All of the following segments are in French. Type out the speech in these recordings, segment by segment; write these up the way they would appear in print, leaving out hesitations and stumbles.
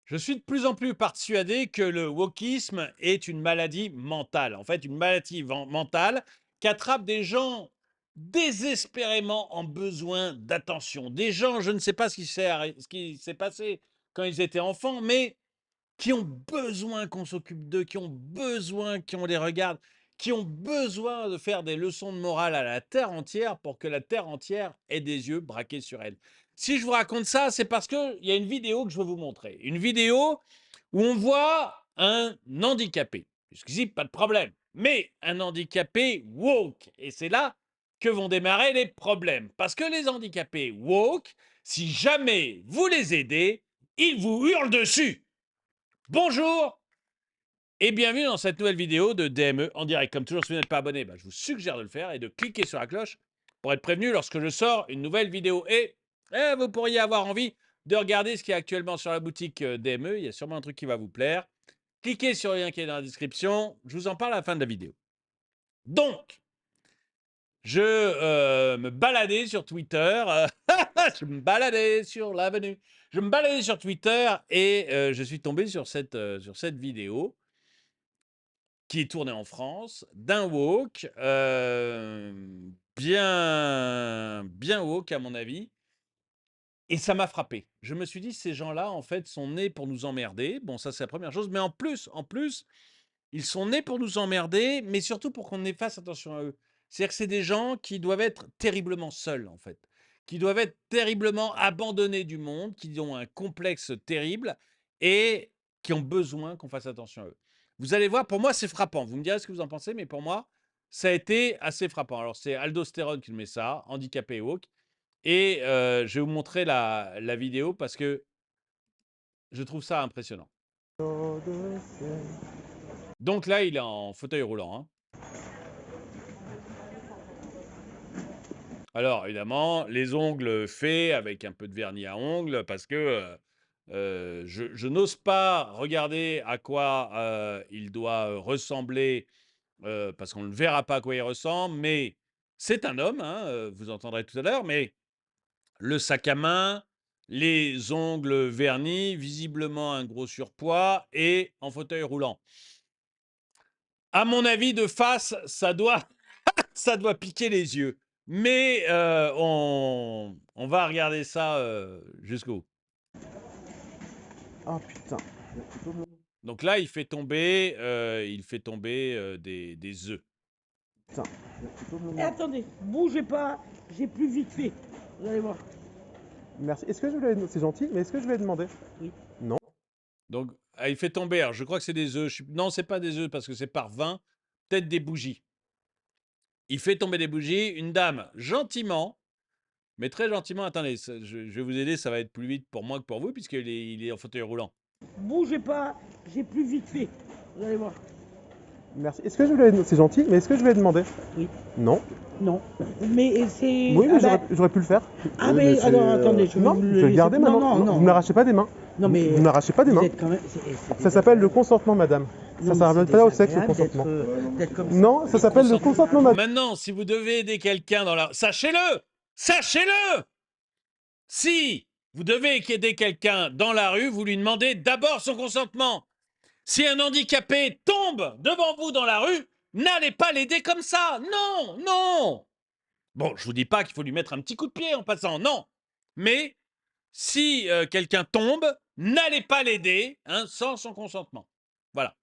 Je suis de plus en plus persuadé que le wokisme est une maladie mentale. En fait, une maladie mentale qui attrape des gens désespérément en besoin d'attention. Des gens, je ne sais pas ce qui s'est passé quand ils étaient enfants, mais qui ont besoin qu'on s'occupe d'eux, qui ont besoin qu'on les regarde, qui ont besoin de faire des leçons de morale à la terre entière pour que la terre entière ait des yeux braqués sur elle. Si je vous raconte ça, c'est parce qu'il y a une vidéo que je veux vous montrer. Une vidéo où on voit un handicapé. Jusqu'ici, pas de problème. Mais un handicapé woke. Et c'est là que vont démarrer les problèmes. Parce que les handicapés woke, si jamais vous les aidez, ils vous hurlent dessus. Bonjour et bienvenue dans cette nouvelle vidéo de DME en direct. Comme toujours, si vous n'êtes pas abonné, je vous suggère de le faire et de cliquer sur la cloche pour être prévenu lorsque je sors une nouvelle vidéo. Et vous pourriez avoir envie de regarder ce qui est actuellement sur la boutique DME. Il y a sûrement un truc qui va vous plaire. Cliquez sur le lien qui est dans la description. Je vous en parle à la fin de la vidéo. Donc, je me baladais sur Twitter. Je me baladais sur l'avenue. Je me baladais sur Twitter et je suis tombé sur cette vidéo qui est tourné en France, d'un woke, bien woke à mon avis. Et ça m'a frappé. Je me suis dit, ces gens-là, en fait, sont nés pour nous emmerder. Bon, ça, c'est la première chose. Mais en plus, ils sont nés pour nous emmerder, mais surtout pour qu'on fasse attention à eux. C'est-à-dire que c'est des gens qui doivent être terriblement seuls, en fait. Qui doivent être terriblement abandonnés du monde, qui ont un complexe terrible et qui ont besoin qu'on fasse attention à eux. Vous allez voir, pour moi, c'est frappant. Vous me direz ce que vous en pensez, mais pour moi, ça a été assez frappant. Alors, c'est Aldostérone qui met ça, handicapé woke. Et je vais vous montrer la vidéo parce que je trouve ça impressionnant. Donc là, il est en fauteuil roulant, hein. Alors évidemment, les ongles faits avec un peu de vernis à ongles parce que, je n'ose pas regarder à quoi, il doit, ressembler, parce qu'on ne verra pas à quoi il ressemble, mais c'est un homme, hein, vous entendrez tout à l'heure, mais le sac à main, les ongles vernis, visiblement un gros surpoids et en fauteuil roulant. À mon avis, de face, ça doit ça doit piquer les yeux. Mais on va regarder ça jusqu'au bout. Ah putain. Donc là, il fait tomber, des œufs. Putain. Et attendez, bougez pas, j'ai plus vite fait. Vous allez voir. Merci. Est-ce que je lui ai... C'est gentil, mais est-ce que je lui ai demandé? Oui. Non. Donc, il fait tomber. Alors, je crois que c'est des œufs. Non, c'est pas des œufs parce que c'est par 20. Peut-être des bougies. Il fait tomber des bougies. Une dame, gentiment, mais très gentiment. Attendez, je vais vous aider. Ça va être plus vite pour moi que pour vous puisqu'il il est en fauteuil roulant. Bougez pas, j'ai plus vite fait. Vous allez voir. Merci. Est-ce que je lui ai... C'est gentil, mais est-ce que je lui ai demandé? Oui. Non. Non. Mais c'est. Oui, mais ah, j'aurais pu le faire. ah, mais alors attendez, je vais Non, vous je le vais le laisser. garder maintenant. Non, non, non. Vous ne m'arrachez pas des mains. Non, mais. Vous ne m'arrachez pas des Vous mains. êtes quand même. Ça s'appelle le consentement, madame. Ça ne s'appelle pas au sexe, le consentement. D'être comme ça. Non, ça s'appelle le consentement, madame. Maintenant, si vous devez aider quelqu'un dans la... Sachez-le! Sachez-le! Si vous devez aider quelqu'un dans la rue, vous lui demandez d'abord son consentement. Si un handicapé tombe devant vous dans la rue, n'allez pas l'aider comme ça. Non, non. Bon, je vous dis pas qu'il faut lui mettre un petit coup de pied en passant, non. Mais si quelqu'un tombe, n'allez pas l'aider sans son consentement. Voilà,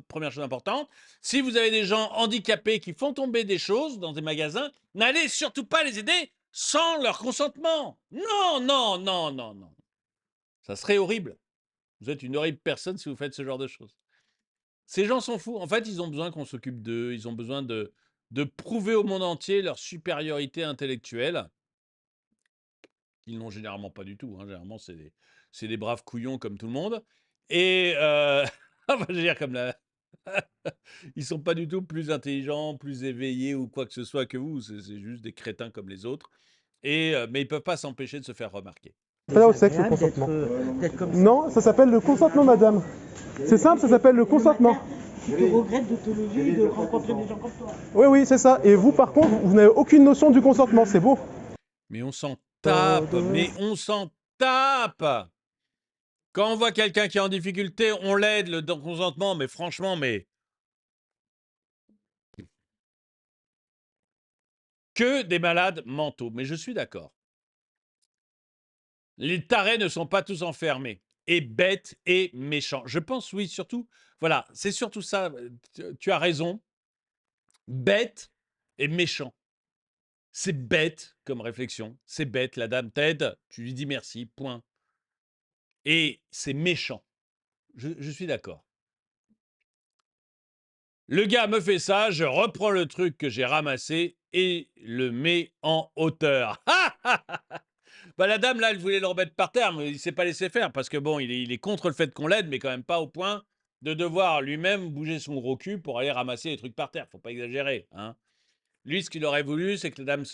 première chose importante. Si vous avez des gens handicapés qui font tomber des choses dans des magasins, n'allez surtout pas les aider sans leur consentement. Non, non, non, non, non. Ça serait horrible. Vous êtes une horrible personne si vous faites ce genre de choses. Ces gens sont fous. En fait, ils ont besoin qu'on s'occupe d'eux. Ils ont besoin de prouver au monde entier leur supériorité intellectuelle, qu'ils n'ont généralement pas du tout. Généralement, c'est des braves couillons comme tout le monde. Et enfin, je veux dire, comme la... ils sont pas du tout plus intelligents, plus éveillés ou quoi que ce soit que vous. C'est juste des crétins comme les autres. Mais ils peuvent pas s'empêcher de se faire remarquer. Pas au sexe, le consentement. Non, ça s'appelle le consentement, madame. C'est simple, ça s'appelle le consentement. Tu te regrettes de te lever et de rencontrer des gens comme toi. Oui, oui, c'est ça. Et vous, par contre, vous n'avez aucune notion du consentement. C'est beau. Mais on s'en tape, mais on s'en tape. Quand on voit quelqu'un qui est en difficulté, on l'aide, le consentement, mais franchement, mais que des malades mentaux. Mais je suis d'accord. Les tarés ne sont pas tous enfermés, et bêtes et méchants. Je pense, oui, surtout, voilà, c'est surtout ça. Tu as raison. Bête et méchant. C'est bête comme réflexion. C'est bête. La dame t'aide, tu lui dis merci, point. Et c'est méchant. Je suis d'accord. Le gars me fait ça, je reprends le truc que j'ai ramassé et le mets en hauteur. Bah, la dame, là, elle voulait le remettre par terre, mais il s'est pas laissé faire parce que bon, il est contre le fait qu'on l'aide, mais quand même pas au point de devoir lui-même bouger son gros cul pour aller ramasser les trucs par terre. Faut pas exagérer, hein. Lui, ce qu'il aurait voulu, c'est que la dame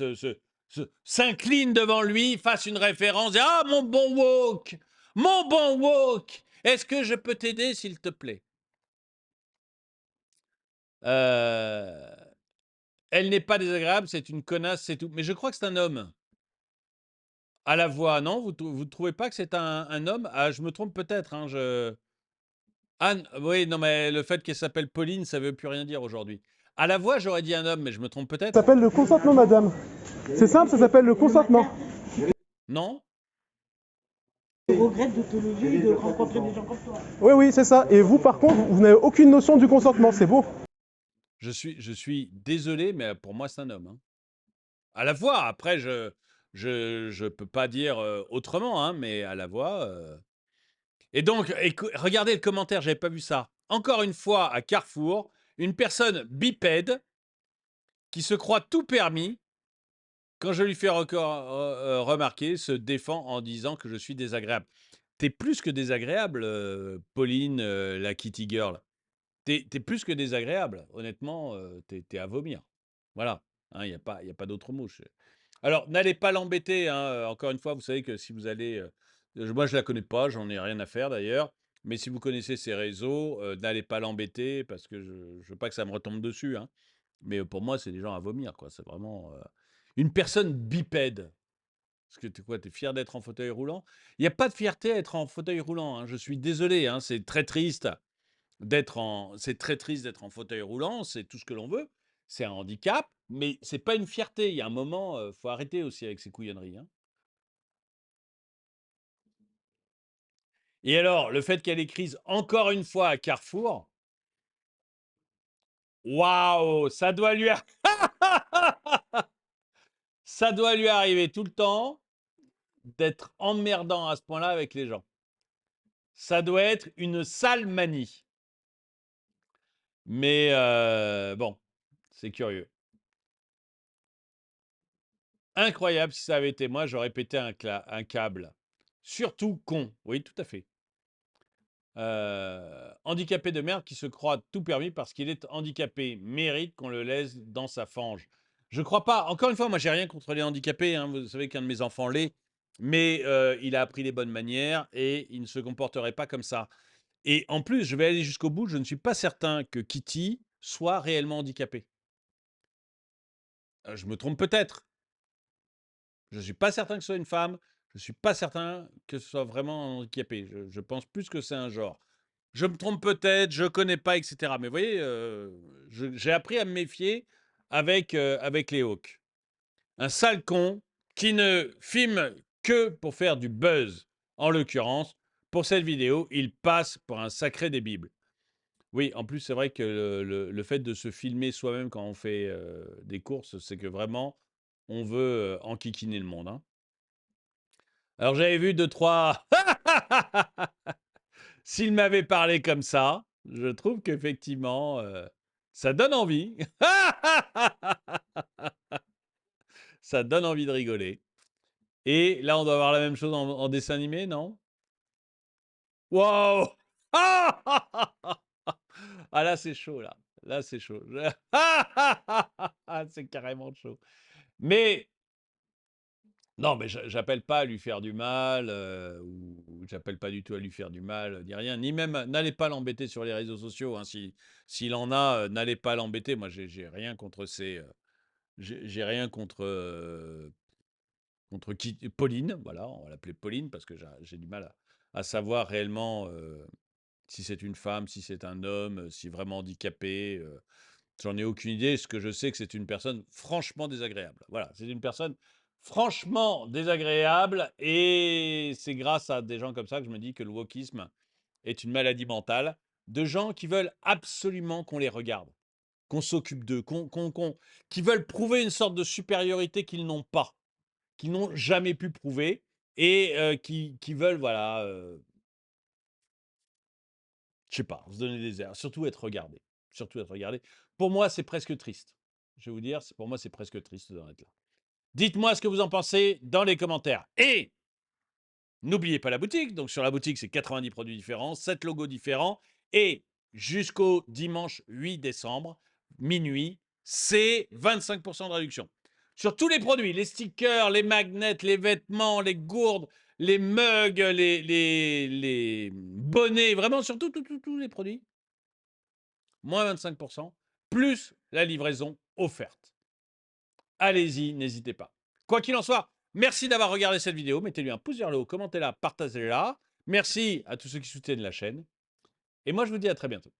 s'incline devant lui, fasse une référence et ah, mon bon wok, mon bon wok, est-ce que je peux t'aider, s'il te plaît? Elle n'est pas désagréable, c'est une connasse, c'est tout. Mais je crois que c'est un homme. À la voix, non? Vous trouvez pas que c'est un homme? Ah, je me trompe peut-être, hein, Anne, oui, non, mais le fait qu'elle s'appelle Pauline, ça veut plus rien dire aujourd'hui. À la voix, j'aurais dit un homme, mais je me trompe Ça peut-être? s'appelle le consentement, madame. C'est simple, ça s'appelle le consentement. Non? Je regrette de te lever et de rencontrer des gens comme toi. Oui, oui, c'est ça. Et vous, par contre, vous n'avez aucune notion du consentement, c'est beau. Je suis désolé, mais pour moi, c'est un homme, hein. À la voix, après, je peux pas dire autrement, hein, mais à la voix. Et donc, regardez le commentaire, j'avais pas vu ça. Encore une fois, à Carrefour, une personne bipède qui se croit tout permis, quand je lui fais remarquer, se défend en disant que je suis désagréable. T'es plus que désagréable, Pauline, la Kitty Girl. T'es plus que désagréable. Honnêtement, t'es à vomir. Voilà. Il n'y a pas d'autre mot. Alors, n'allez pas l'embêter, hein. Encore une fois, vous savez que si vous allez. Moi, je la connais pas, j'en ai rien à faire d'ailleurs. Mais si vous connaissez ses réseaux, n'allez pas l'embêter parce que je ne veux pas que ça me retombe dessus, hein. Mais pour moi, c'est des gens à vomir, quoi. C'est vraiment une personne bipède. Parce que t'es fier d'être en fauteuil roulant? Il n'y a pas de fierté à être en fauteuil roulant, hein. Je suis désolé, hein, c'est très triste c'est très triste d'être en fauteuil roulant, c'est tout ce que l'on veut. C'est un handicap, mais c'est pas une fierté. Il y a un moment, faut arrêter aussi avec ces couillonneries, hein. Et alors, le fait qu'elle écrise encore une fois à Carrefour, waouh, ça doit lui arriver tout le temps d'être emmerdant à ce point-là avec les gens. Ça doit être une sale manie. Mais bon, c'est curieux. Incroyable, si ça avait été moi, j'aurais pété un câble. Surtout con. Oui, tout à fait. Handicapé de merde qui se croit tout permis parce qu'il est handicapé, mérite qu'on le laisse dans sa fange. Je crois pas. Encore une fois, moi, j'ai rien contre les handicapés, hein. Vous savez qu'un de mes enfants l'est, mais il a appris les bonnes manières et il ne se comporterait pas comme ça. Et en plus, je vais aller jusqu'au bout. Je ne suis pas certain que Kitty soit réellement handicapée. Je me trompe peut-être. Je ne suis pas certain que ce soit une femme. Je ne suis pas certain que ce soit vraiment handicapé. Je pense plus que c'est un genre. Je me trompe peut-être, je ne connais pas, etc. Mais vous voyez, j'ai appris à me méfier avec les Hawks. Un sale con qui ne filme que pour faire du buzz. En l'occurrence, pour cette vidéo, il passe pour un sacré des bibles. Oui, en plus, c'est vrai que le fait de se filmer soi-même quand on fait des courses, c'est que vraiment, on veut enquiquiner le monde, hein. Alors, j'avais vu deux, trois. S'il m'avait parlé comme ça, je trouve qu'effectivement, ça donne envie. Ça donne envie de rigoler. Et là, on doit avoir la même chose en dessin animé, non? Wow! Ah là, c'est chaud, là. Là, c'est chaud. C'est carrément chaud. Mais non, mais j'appelle pas à lui faire du mal, ou j'appelle pas du tout à lui faire du mal, ni rien, ni même n'allez pas l'embêter sur les réseaux sociaux, hein, s'il en a, n'allez pas l'embêter. Moi, j'ai rien contre j'ai rien contre qui Pauline, voilà, on va l'appeler Pauline parce que j'ai du mal à savoir réellement si c'est une femme, si c'est un homme, si vraiment handicapé. J'en ai aucune idée. Ce que je sais, que c'est une personne franchement désagréable. Voilà, c'est une personne franchement désagréable et c'est grâce à des gens comme ça que je me dis que le wokisme est une maladie mentale de gens qui veulent absolument qu'on les regarde, qu'on s'occupe d'eux, qui veulent prouver une sorte de supériorité qu'ils n'ont pas, qu'ils n'ont jamais pu prouver et qui veulent, voilà, je sais pas, se donner des airs, surtout être regardés. Surtout être regardés. Pour moi, c'est presque triste. Je vais vous dire, pour moi, c'est presque triste d'en être là. Dites-moi ce que vous en pensez dans les commentaires. Et n'oubliez pas la boutique. Donc, sur la boutique, c'est 90 produits différents, 7 logos différents. Et jusqu'au dimanche 8 décembre, minuit, c'est 25% de réduction. Sur tous les produits, les stickers, les magnets, les vêtements, les gourdes, les mugs, les bonnets, vraiment sur tous les produits, moins 25%, plus la livraison offerte. Allez-y, n'hésitez pas. Quoi qu'il en soit, merci d'avoir regardé cette vidéo. Mettez-lui un pouce vers le haut, commentez-la, partagez-la. Merci à tous ceux qui soutiennent la chaîne. Et moi, je vous dis à très bientôt.